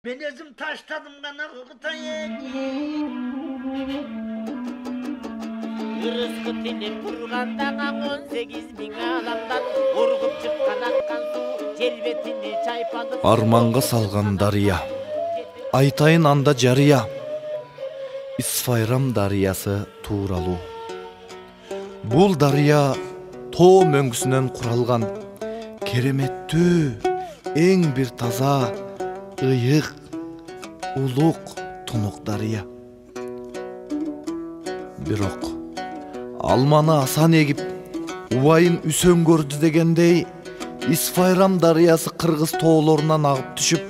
Ben özüm taşladım gana Kıtay'ı. Rızkı tilip kurgandan 18.000 alamdan urgup çıkkan akkan su celbetini çaypalıp Armanға салған дария, айтайын анда жария, Исфайрам дариясы тууралуу. Бул дария тоо мөңгүсүнөн куралган, кереметтүү, эң бир таза, ыйык, улук, тунук дария. Бирок алманы асан эгип, убайын үсөн көрдү дегендей, Исфайрам дариясы Кыргыз тоолорунан агып түшүп,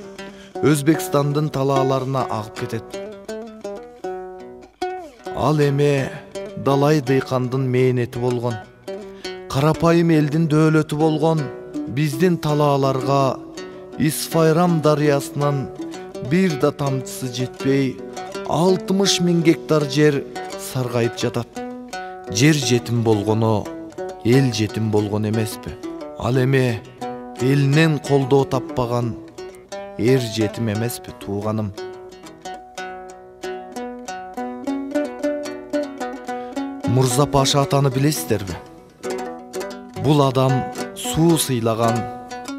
Өзбекстандын талааларына агып кетет. Ал эме далай дыйкандын мээнети болгон, карапайым элдин дөөлөтү болгон биздин талааларга Исфайрам дарыясынан бир да тамчысы жетпей, 60.000 гектар жер саргайып жатат. Жер жетим болгону эл жетим болгон эмеспи? Ал эме элинен колдоо таппаган эр жетим эмеспи, тууганым? Мурза Паша атаны билесиздерби? Бул адам суу сыйлаган,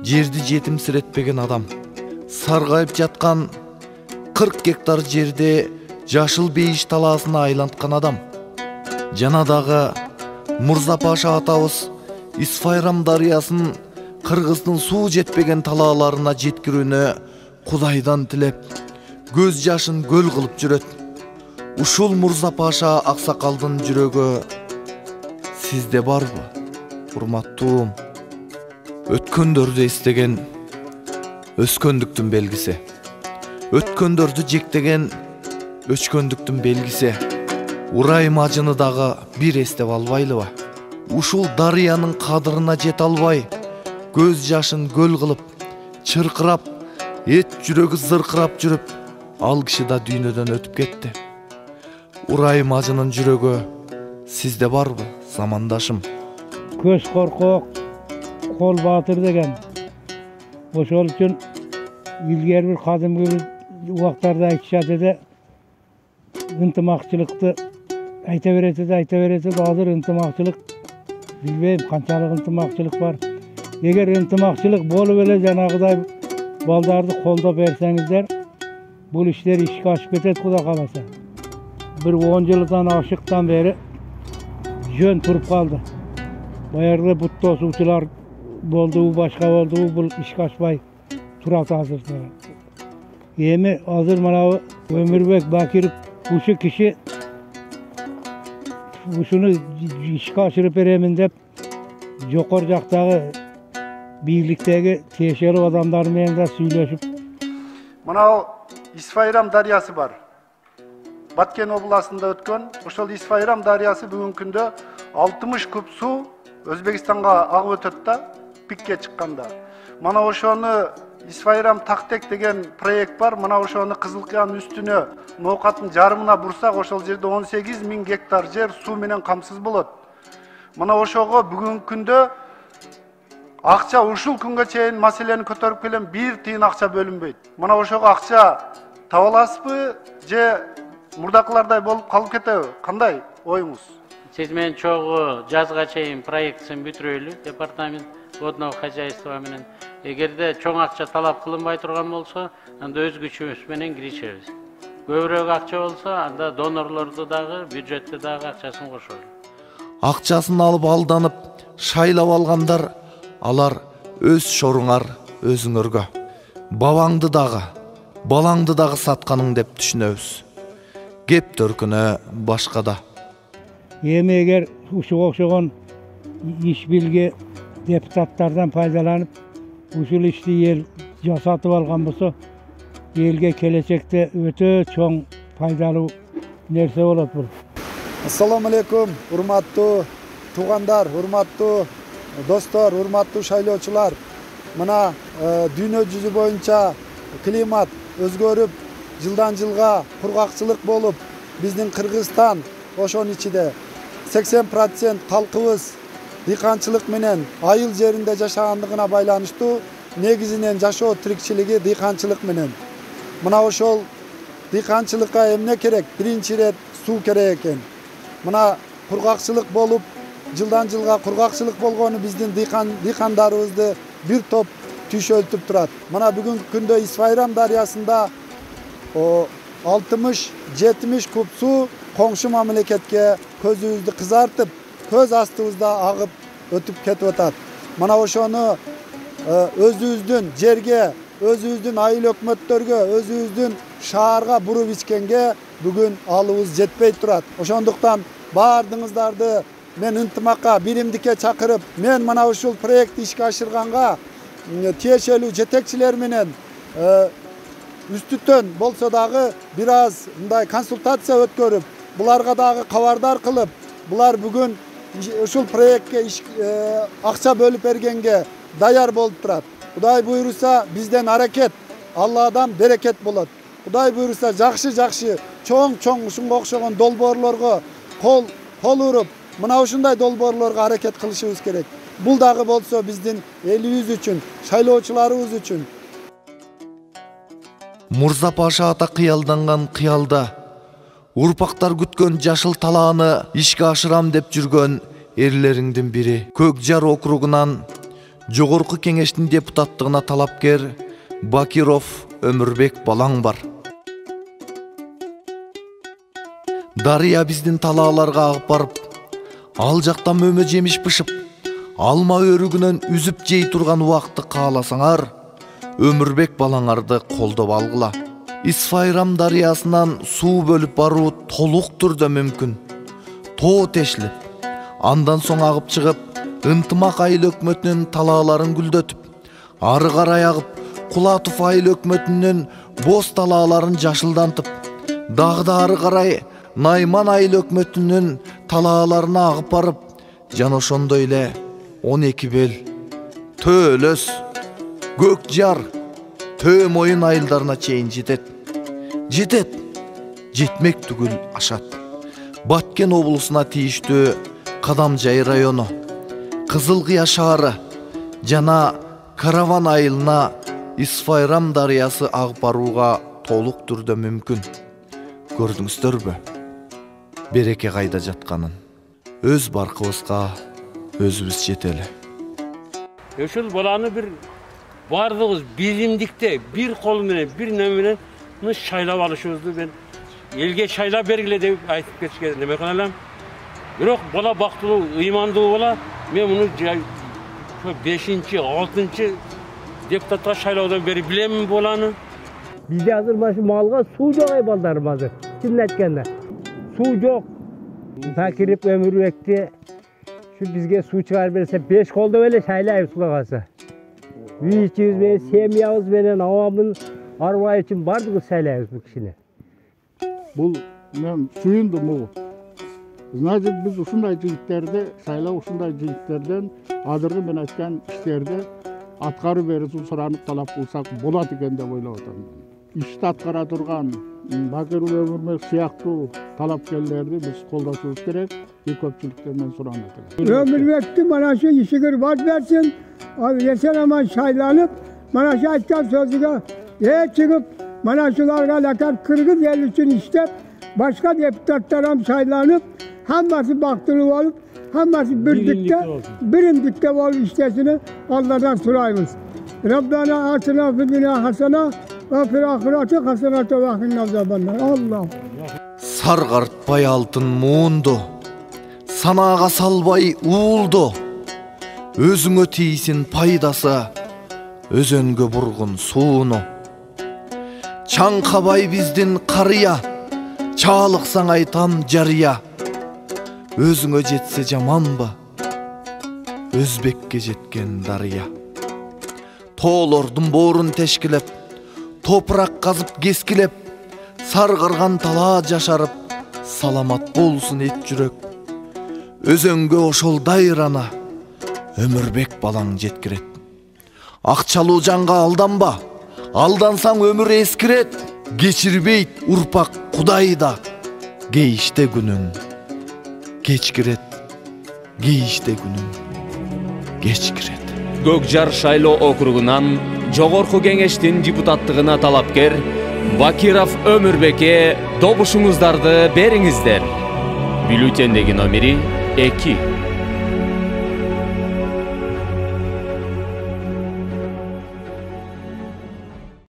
жерди жетимсиретпеген адам. Саргайып жаткан 40 гектар жерде жашыл бейиш талаасына айланткан адам. Жана дагы Мурза Паша атабыз Исфайрам дарыясын Кыргыздын суу жетпеген талааларына жеткирүүнү Кудайдан тилеп, көз жашын көл кылып жүрөт. Ушул Мурза Паша аксакалдын жүрөгү сизде барбы, урматтуум? Өткөндөрдү эстеген өскөндүктүн белгиси. Өткөндөрдү жектеген өчкөндүктүн белгиси. Урайым ажыны дагы бир эстеп албайлыбы? Ушул дарыянын кадырына жете албай, көз жашын көл кылып, чыркырап, эт жүрөгү зыркырап жүрүп, ал киши да дүйнөдөн өтүп кетти. Урайым ажынын жүрөгү сизде барбы, замандашым? Көз коркок, кол батыр деген. Ошол үчүн илгери бир кадимки убактарда айтышат эди, ынтымакчылыкты айта берет, азыр ынтымакчылык билбейм канчалык ынтымакчылык бар. Эгер ынтымакчылык болуп эле жанагыдай балдарды колдоп берсеңиздер, бул иштер ишке ашып кетет Кудай кааласа. Bir 10 жылдан ашыктан бери жөн туруп калды. Баягы бут тосуучулар болду, башка болду, бул ишке ашпай турат азыр. Эми азыр мына Өмүрбек Бакиров ушу киши ушуну ишке ашырып беремин деп жокор жактагы бийликтеги тиешелүү адамдар менен да сүйлөшүп. Мына Исфайрам дарыясы бар. Баткен областында өткөн ошол Исфайрам дарыясы бүгүнкү күндө 60 куб суу Өзбекстанга агып өтөт да, пикке чыкканда. Мына ошону Исфайрам Тактек деген проект бар. Мына ошону Кызылкыян үстүнө ноокаттын жарымына бурсак, ошол жерде 18.000 гектар жер суу менен камсыз болот. Мына ошого бүгүнкү күндө акча ушул күнгө чейин маселени көтөрүп келем, 1 тыйын акча бөлүнбөйт. Мына ошого акча таба аласызбы же мурдакылардай болуп калып кетеби? Кандай оюңуз? Сиз менен чогуу жазга чейин проектин бүтүрөйлү, департамент водного хозяйства менен. Эгерде чоң акча талап кылынбай турган болсо, анда өз күчүбүз менен киришебиз. Көбүрөөк акча болсо, анда донорлорду дагы, бюджетти дагы акчасын кошобуз. Акчасын алып алданып, шайлап алгандар, алар өз шоруңар өзүңөргө. Бабаңды дагы, балаңды дагы сатканың деп түшүнөбүз. Кеп төркүнө башкада. Эми эгер ушуга окшогон иш билги депутаттардан пайдаланып, ушул ишти эл жасатып алган болсо, элге келечекте өтө чоң пайдалуу нерсе болот бул. Ассаламу алейкум, урматтуу туугандар, урматтуу достор, урматтуу шайлоочулар. Мына дүйнө жүзү боюнча климат өзгөрүп, жылдан жылга кургакчылык болуп, биздин Кыргызстан ошонун ичинде 80% калкыбыз дыйканчылык менен айыл жеринде жашагандыгына байланыштуу, негизинен жашоо тирикчилиги дыйканчылык менен. Mına ошол dıykançılıkka emne kerek? Birinci ret su kerek eken. Mına kurgakçılık bolup, жылдан жылга kurgakçılık болгону биздин dıykandarыбызды bir top түш өлтүп турат. Мына бүгүнкү күндө Исфайрам дарыясында 60-70 куб су коңшу мамлекетке көзүбүздү кызартып, көз астыбызда агып өтүп кетип атат. Мына ошону өзүбүздүн жерге, өзүбүздүн айыл өкмөттөргө, өзүбүздүн шаарга буруп ичкенге бүгүн алыбыз жетпей турат. Ошондуктан баардыгыңыздарды мен ынтымакка, биримдикке чакырып, мен мына ушул проектти ишке ашырганга тиешелүү жетекчилер менен үстүтөн болсо дагы бир аз мындай консультация өткөрүп, буларга дагы кабардар кылып, булар бүгүн ушул проектке акча бөлүп бергенге даяр болуп турат. Кудай буйруса бизден аракет, Алладан берекет болот. Кудай буйруса жакшы чоң ушунга окшогон долбоорлорго кол уруп, мына ушундай долбоорлорго аракет кылышыбыз керек. Бул дагы болсо биздин элибиз үчүн, шайлоочуларыбыз үчүн. Мурза Паша ата кыялданган кыялда урпактар күткөн жашыл талааны ишке ашырам деп жүргөн эрлериңдин бири. Көкжар округунан жогорку кеңештин депутаттыгына талапкер Бакиров Өмүрбек балаң бар. Дарыя биздин талааларга агып барып, ал жакта мөмө жемиш бышып, алма өрүгүнөн үзүп жей турган убакытты кааласаңар, Өмүрбек балаңарды колдоп алгыла. Исфайрам дарыясынан суу бөлүп баруу толук түрдө мүмкүн. Тоо тешилип, андан соң агып чыгып, ынтымак айыл өкмөтүнүн талааларын гүлдөтүп, ары карай агып, Кулатов айыл өкмөтүнүн боз талааларын жашылдантып, дагы да ары карай Найман айыл өкмөтүнүн талааларына агып барып, жана ошондой эле 12 бел, Төөлөс, Көкжар, Төө Моюн айылдарына чейин жетет. Жетмек түгүл ашат. Баткен облусуна тийиштүү Кадамжай району, Кызыл Кыя шаары жана Караван айылына Исфайрам дарыясы агып барууга толук түрдө мүмкүн. Көрдүңүздөрбү? Береке кайда жатканын. Өз баркыбызга өзүбүз жетели. Ушул баланы бир бардыгыбыз биримдикте, бир кол менен, бир неме менен шайлап алышыбызды мен элге шайлап бергиле деп айтып кетишке неме кыла алам. Бирок бала бактылуу, ыймандуу бала, мен муну 5-6 депутатка шайлаудан бери билемин баланы. Bizde hazır başı malga su yok ay baldarım hazır. Şimdi etkende. Su yok. Takirip ömür ekti. Şu bizge su çıkar verirse 5 kolda böyle şaylayıp suga kalsa. Büyüyeceğiz ve semiyağız veren avamın arva için vardı bu şaylayıp bu kişine. Bu suyundu mu? Значит, biz ушундай жигиттерди, шайлоо ушундай жигиттерден азыркы мен айткан иштерди аткарып берүүсүн суранып талап кылсак болот экен деп ойлоп атам. Ишти аткара турган Бакиров Өмүрбек сыяктуу талапкерлерди биз колдошубуз керек. Көпчүлүктөн мен суранат элем. Өмүрбекти mana şu işigir vaz versin. Al yesen ama şaylanıp mana şu aytkan sözüge çıkıp mana şularga lakap Kırgız el üçün işlep başka deputatlar şaylanıp hammasi baktırıp alıp hammasi birimdikte olup işlesini Allah'tan sorayımız. Rabbana atina fid dünya hasana ve fil ahireti hasenete ve qina azabannar. Allah. Сарғартпай алтын муунду, санаға салбай уулду, өзүңө тийсин пайдасы, өзөнгө бургун сууну. Чаңкабай биздин карыя, чаалыксаң айтам жарыя, өзүңө жетсе жаманбы, өзбекке жеткен дарыя. Тоолордун боорун тешкилеп, топурак казып кескилеп, саргырган талаа жашарып, саламат болсун эт жүрөк. Өзөнгө ошол дайрана Өмүрбек балаң жеткирет. Акчалуу жанга алданба, алдансаң өмүр эскирет. Кечирбейт урпак Кудай да, кейиште күнүң кечкирет. Кейиште күнүң кечкирет. Көкжар шайлоо округунан жогорку кеңештин депутаттыгына талапкер Бакиров Өмүрбекке добушуңуздарды бериңиздер. Бюллетендеги номери 2.